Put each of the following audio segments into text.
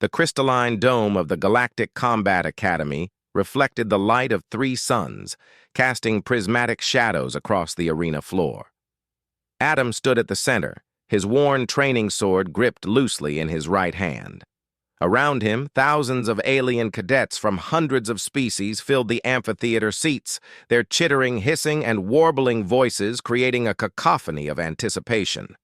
The crystalline dome of the Galactic Combat Academy reflected the light of 3 suns, casting prismatic shadows across the arena floor. Adam stood at the center, his worn training sword gripped loosely in his right hand. Around him, thousands of alien cadets from hundreds of species filled the amphitheater seats, their chittering, hissing, and warbling voices creating a cacophony of anticipation.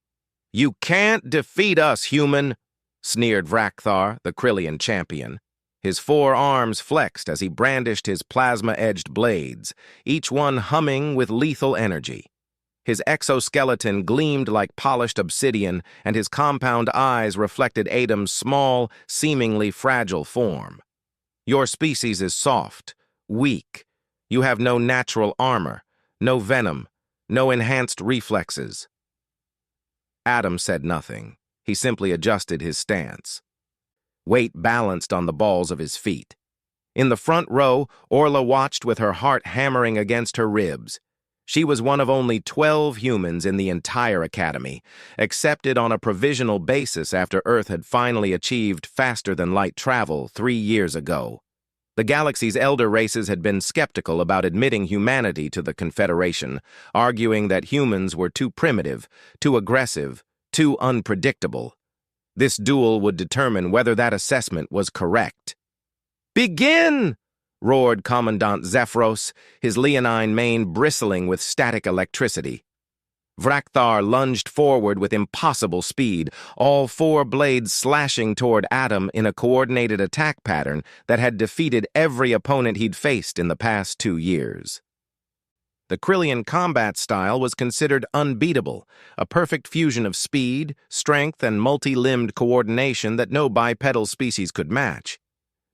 "You can't defeat us, human," sneered Vrakthar, the Krillian champion. His 4 arms flexed as he brandished his plasma-edged blades, each one humming with lethal energy. His exoskeleton gleamed like polished obsidian, and his compound eyes reflected Adam's small, seemingly fragile form. "Your species is soft, weak. You have no natural armor, no venom, no enhanced reflexes." Adam said nothing. He simply adjusted his stance. Weight balanced on the balls of his feet. In the front row, Orla watched with her heart hammering against her ribs. She was one of only 12 humans in the entire academy, accepted on a provisional basis after Earth had finally achieved faster-than-light travel 3 years ago. The galaxy's elder races had been skeptical about admitting humanity to the Confederation, arguing that humans were too primitive, too aggressive, too unpredictable. This duel would determine whether that assessment was correct. "Begin!" roared Commandant Zephyros, his leonine mane bristling with static electricity. Vrakthar lunged forward with impossible speed, all 4 blades slashing toward Adam in a coordinated attack pattern that had defeated every opponent he'd faced in the past 2 years. The Krillian combat style was considered unbeatable, a perfect fusion of speed, strength, and multi-limbed coordination that no bipedal species could match.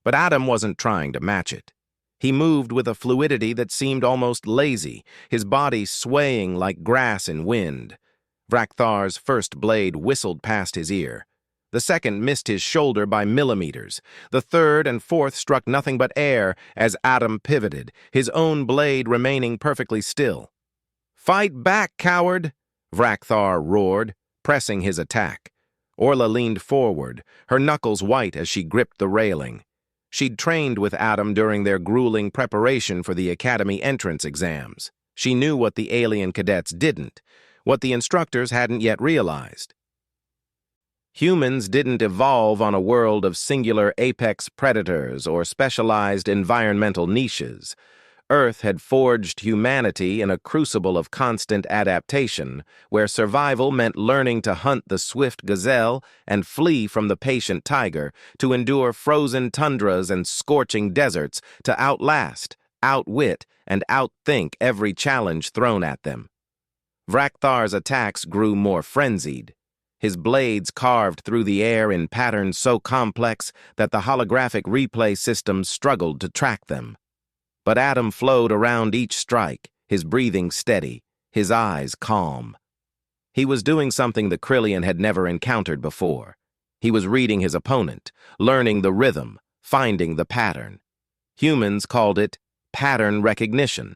But Adam wasn't trying to match it. He moved with a fluidity that seemed almost lazy, his body swaying like grass in wind. Vrakthar's first blade whistled past his ear. The second missed his shoulder by millimeters. The third and fourth struck nothing but air as Adam pivoted, his own blade remaining perfectly still. "Fight back, coward!" Vrakthar roared, pressing his attack. Orla leaned forward, her knuckles white as she gripped the railing. She'd trained with Adam during their grueling preparation for the Academy entrance exams. She knew what the alien cadets didn't, what the instructors hadn't yet realized. Humans didn't evolve on a world of singular apex predators or specialized environmental niches. Earth had forged humanity in a crucible of constant adaptation, where survival meant learning to hunt the swift gazelle and flee from the patient tiger, to endure frozen tundras and scorching deserts, to outlast, outwit, and outthink every challenge thrown at them. Vrakthar's attacks grew more frenzied. His blades carved through the air in patterns so complex that the holographic replay systems struggled to track them. But Adam flowed around each strike, his breathing steady, his eyes calm. He was doing something the Krillian had never encountered before. He was reading his opponent, learning the rhythm, finding the pattern. Humans called it pattern recognition.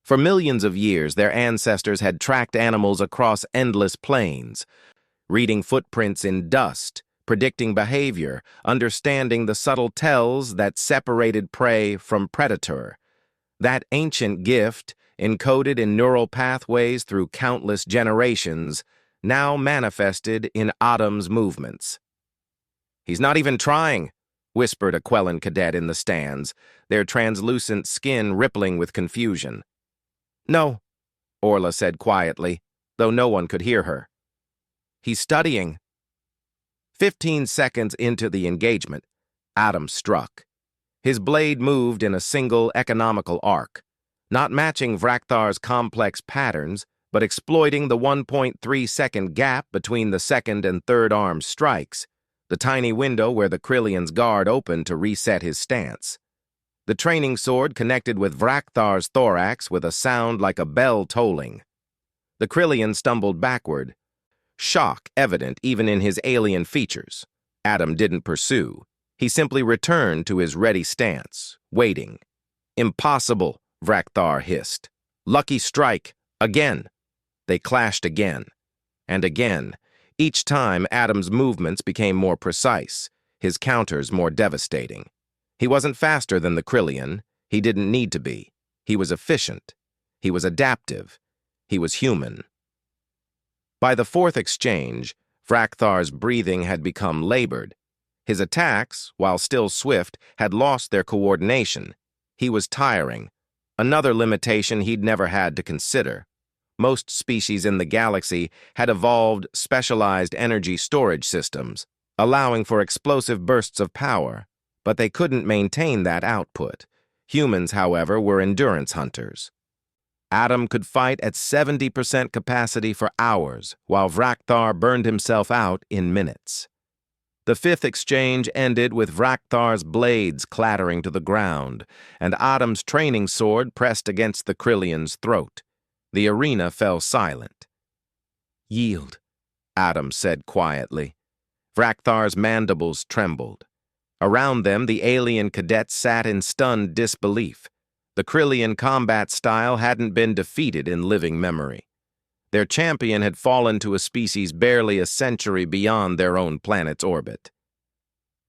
For millions of years, their ancestors had tracked animals across endless plains, reading footprints in dust, predicting behavior, understanding the subtle tells that separated prey from predator. That ancient gift, encoded in neural pathways through countless generations, now manifested in Adam's movements. "He's not even trying," whispered a Quellan cadet in the stands, their translucent skin rippling with confusion. "No," Orla said quietly, though no one could hear her. "He's studying." 15 seconds into the engagement, Adam struck. His blade moved in a single economical arc, not matching Vrakthar's complex patterns, but exploiting the 1.3-second gap between the second and third arm strikes, the tiny window where the Krillian's guard opened to reset his stance. The training sword connected with Vrakthar's thorax with a sound like a bell tolling. The Krillian stumbled backward, shock evident even in his alien features. Adam didn't pursue. He simply returned to his ready stance, waiting. "Impossible," Vrakthar hissed. "Lucky strike. Again." They clashed again. And again. Each time, Adam's movements became more precise. his counters more devastating. He wasn't faster than the Krillian. He didn't need to be. He was efficient. He was adaptive. He was human. By the fourth exchange, Vrakthar's breathing had become labored. His attacks, while still swift, had lost their coordination. He was tiring, another limitation he'd never had to consider. Most species in the galaxy had evolved specialized energy storage systems, allowing for explosive bursts of power, but they couldn't maintain that output. Humans, however, were endurance hunters. Adam could fight at 70% capacity for hours, while Vrakthar burned himself out in minutes. The fifth exchange ended with Vrakthar's blades clattering to the ground, and Adam's training sword pressed against the Krillian's throat. The arena fell silent. "Yield," Adam said quietly. Vrakthar's mandibles trembled. Around them, the alien cadets sat in stunned disbelief. The Krillian combat style hadn't been defeated in living memory. Their champion had fallen to a species barely a century beyond their own planet's orbit.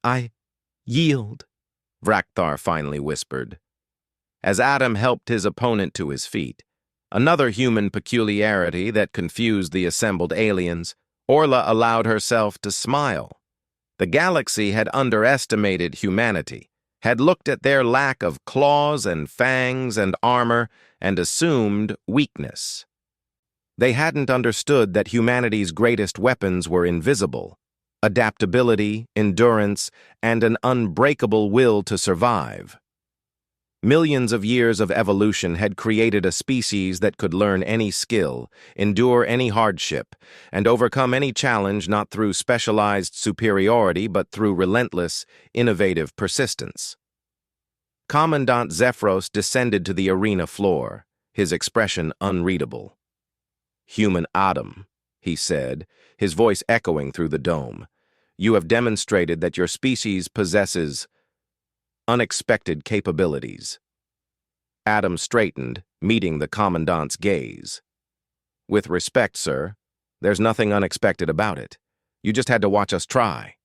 "I yield," Vrakthar finally whispered. As Adam helped his opponent to his feet, another human peculiarity that confused the assembled aliens, Orla allowed herself to smile. The galaxy had underestimated humanity, had looked at their lack of claws and fangs and armor, and assumed weakness. They hadn't understood that humanity's greatest weapons were invisible: adaptability, endurance, and an unbreakable will to survive. Millions of years of evolution had created a species that could learn any skill, endure any hardship, and overcome any challenge not through specialized superiority but through relentless, innovative persistence. Commandant Zephyros descended to the arena floor, his expression unreadable. "Human Adam," he said, his voice echoing through the dome, "you have demonstrated that your species possesses unexpected capabilities." Adam straightened, meeting the commandant's gaze. "With respect, sir, there's nothing unexpected about it. You just had to watch us try."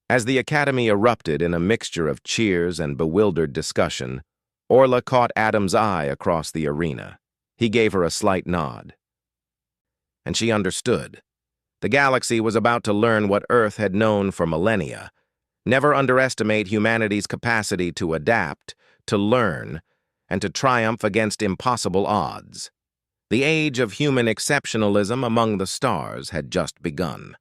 As the academy erupted in a mixture of cheers and bewildered discussion, Orla caught Adam's eye across the arena. He gave her a slight nod. And she understood. The galaxy was about to learn what Earth had known for millennia. Never underestimate humanity's capacity to adapt, to learn, and to triumph against impossible odds. The age of human exceptionalism among the stars had just begun.